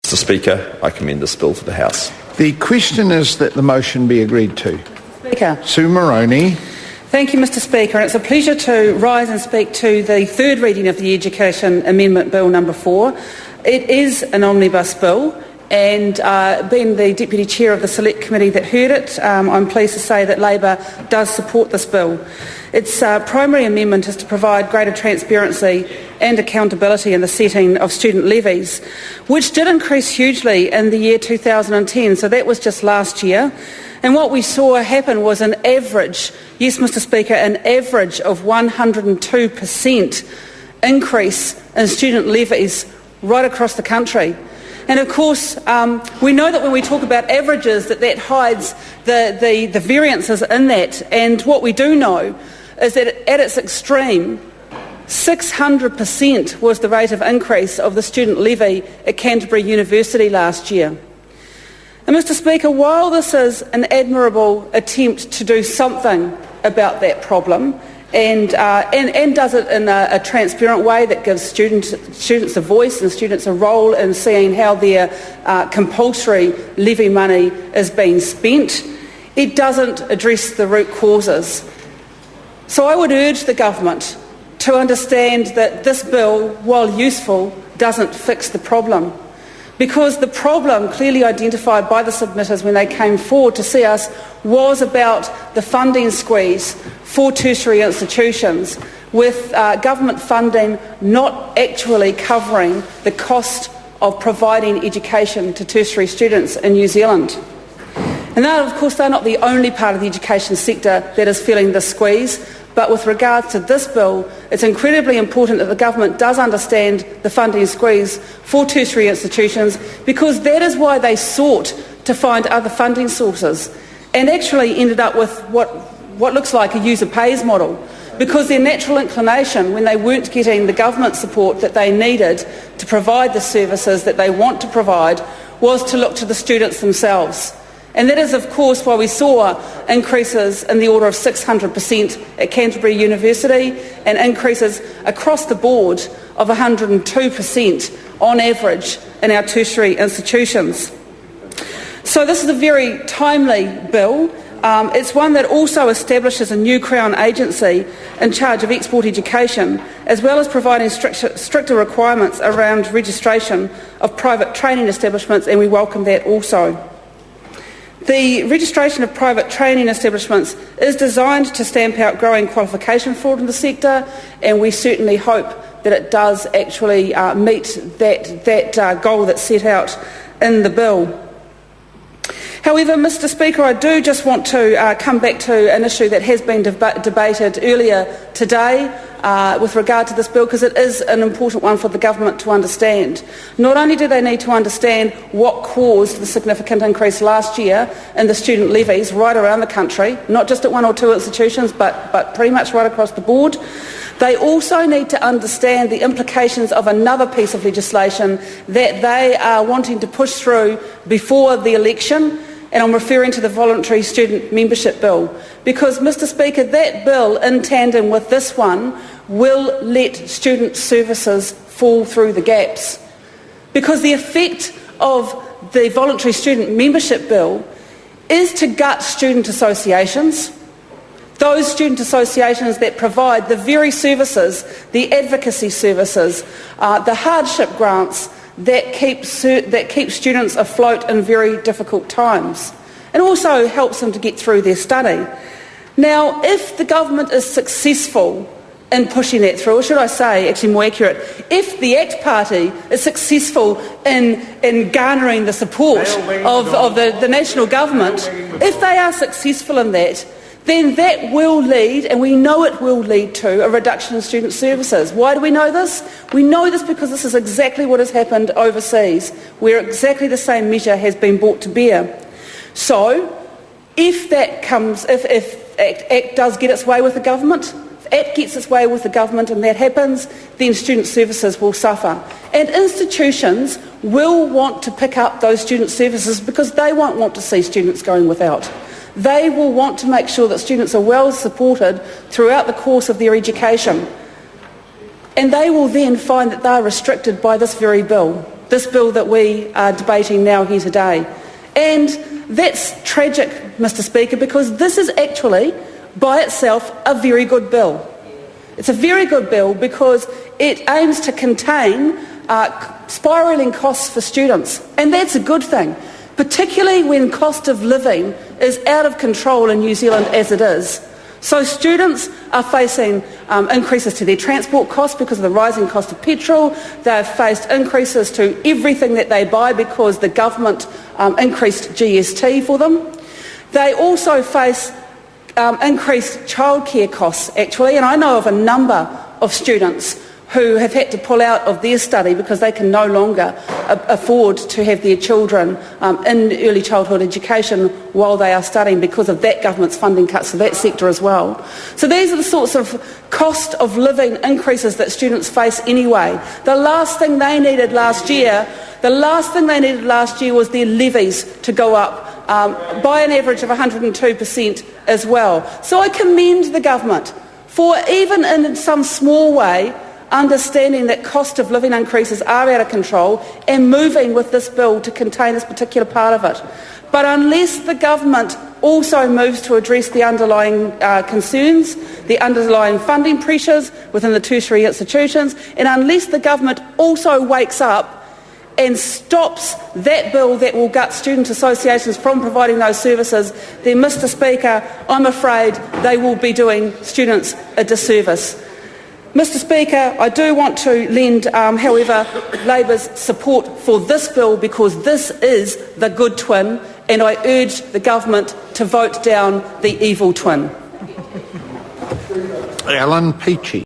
Mr Speaker, I commend this bill to the House. The question is that the motion be agreed to. Speaker. Sue Moroney. Thank you, Mr Speaker. It's a pleasure to rise and speak to the third reading of the Education Amendment Bill number 4. It is an omnibus bill, and being the Deputy Chair of the Select Committee that heard it, I'm pleased to say that Labor does support this bill. Its primary amendment is to provide greater transparency and accountability in the setting of student levies, which did increase hugely in the year 2010, so that was just last year. And what we saw happen was an average, yes, Mr Speaker, an average of 102% increase in student levies right across the country. And of course, we know that when we talk about averages, that hides the variances in that. And what we do know is that at its extreme, 600% was the rate of increase of the student levy at Canterbury University last year. And Mr Speaker, while this is an admirable attempt to do something about that problem, and does it in a transparent way that gives students a voice and students a role in seeing how their compulsory levy money is being spent, it doesn't address the root causes. So I would urge the government to understand that this bill, while useful, doesn't fix the problem. Because the problem clearly identified by the submitters when they came forward to see us was about the funding squeeze for tertiary institutions, with government funding not actually covering the cost of providing education to tertiary students in New Zealand. And of course, they're not the only part of the education sector that is feeling this squeeze. But with regards to this bill, it's incredibly important that the government does understand the funding squeeze for tertiary institutions, because that is why they sought to find other funding sources and actually ended up with what looks like a user pays model, because their natural inclination when they weren't getting the government support that they needed to provide the services that they want to provide was to look to the students themselves. And that is, of course, why we saw increases in the order of 600% at Canterbury University and increases across the board of 102% on average in our tertiary institutions. So this is a very timely bill. It's one that also establishes a new Crown agency in charge of export education, as well as providing stricter requirements around registration of private training establishments, and we welcome that also. The registration of private training establishments is designed to stamp out growing qualification fraud in the sector, and we certainly hope that it does actually meet that goal that's set out in the bill. However, Mr Speaker, I do just want to come back to an issue that has been debated earlier today with regard to this bill, because it is an important one for the government to understand. Not only do they need to understand what caused the significant increase last year in the student levies right around the country, not just at one or two institutions, but pretty much right across the board, they also need to understand the implications of another piece of legislation that they are wanting to push through before the election, and I'm referring to the Voluntary Student Membership Bill. Because, Mr Speaker, that bill, in tandem with this one, will let student services fall through the gaps. Because the effect of the Voluntary Student Membership Bill is to gut student associations, those student associations that provide the very services, the advocacy services, the hardship grants that keep students afloat in very difficult times, and also helps them to get through their study. Now, if the government is successful in pushing that through, or should I say, actually more accurate, if the ACT Party is successful in garnering the support of the national government, if they are successful in that, then that will lead, and we know it will lead to, a reduction in student services. Why do we know this? We know this because this is exactly what has happened overseas, where exactly the same measure has been brought to bear. So, if ACT does get its way with the government, if ACT gets its way with the government and that happens, then student services will suffer. And institutions will want to pick up those student services because they won't want to see students going without. They will want to make sure that students are well supported throughout the course of their education. And they will then find that they are restricted by this very bill. this bill that we are debating now here today. And that's tragic, Mr Speaker, because this is actually, by itself, a very good bill. It's a very good bill because it aims to contain spiralling costs for students, and that's a good thing, particularly when cost of living is out of control in New Zealand as it is. So students are facing increases to their transport costs because of the rising cost of petrol. They've faced increases to everything that they buy because the government increased GST for them. They also face increased childcare costs, actually, and I know of a number of students who have had to pull out of their study because they can no longer afford to have their children in early childhood education while they are studying because of that government's funding cuts to that sector as well. So these are the sorts of cost of living increases that students face anyway. The last thing they needed last year was their levies to go up by an average of 102% as well. So I commend the government for, even in some small way, understanding that cost of living increases are out of control and moving with this bill to contain this particular part of it. But unless the government also moves to address the underlying concerns, the underlying funding pressures within the tertiary institutions, and unless the government also wakes up and stops that bill that will gut student associations from providing those services, then, Mr Speaker, I'm afraid they will be doing students a disservice. Mr Speaker, I do want to lend, however, Labor's support for this bill because this is the good twin, and I urge the government to vote down the evil twin. Alan Peachy.